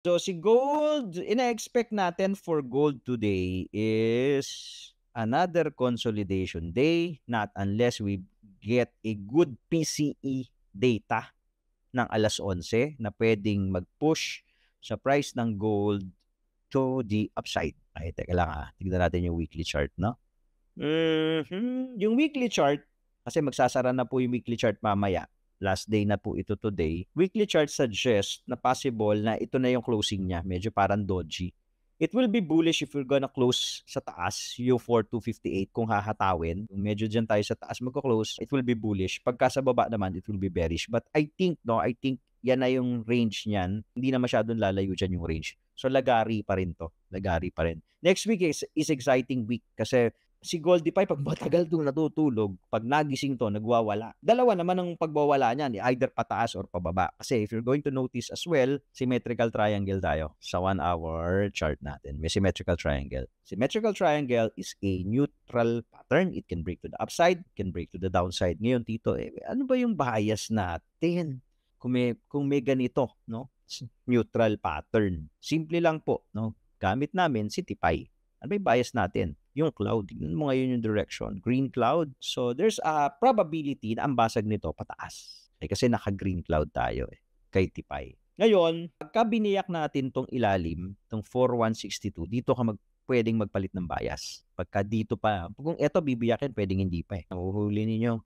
So si gold, ina-expect natin for gold today is another consolidation day, not unless we get a good PCE data ng 11:00 na pwedeng mag-push sa price ng gold to the upside. Ay, teka lang, tignan natin yung weekly chart, 'no? Yung weekly chart, kasi magsasara na po yung weekly chart mamaya. Last day na po ito today. Weekly chart suggests na possible na ito na yung closing niya. Medyo parang dodgy. It will be bullish if we're gonna close sa taas, yung 4,258 kung hahatawin. Kung medyo dyan tayo sa taas magko-close, it will be bullish. Pagka sa baba naman, it will be bearish. But I think yan na yung range niyan. Hindi na masyadong lalayo dyan yung range. So lagari pa rin to. Lagari pa rin. Next week is exciting week kasi si Goldify pag matagal 'tong natutulog, pag nagising 'to nagwawala. Dalawa naman ang pagwawala niyan, either pataas or pababa. Kasi if you're going to notice as well, symmetrical triangle tayo sa 1 hour chart natin. May symmetrical triangle. Symmetrical triangle is a neutral pattern. It can break to the upside, it can break to the downside. Ngayon Tito, ano ba yung bias natin? Kung may ganito, no? Neutral pattern. Simple lang po, no? Gamit namin si Tipay. Ano ba yung bias natin? Yung cloud. Tignan mo ngayon yung direction. Green cloud. So, there's a probability na ang basag nito pataas. Kasi naka-green cloud tayo kay Tipay. Ngayon, pagka biniyak natin tong ilalim, tong 4162, dito ka pwedeng magpalit ng bias. Pagka dito pa, kung eto bibiyakin, pwedeng hindi pa. Nahuhuli ninyo,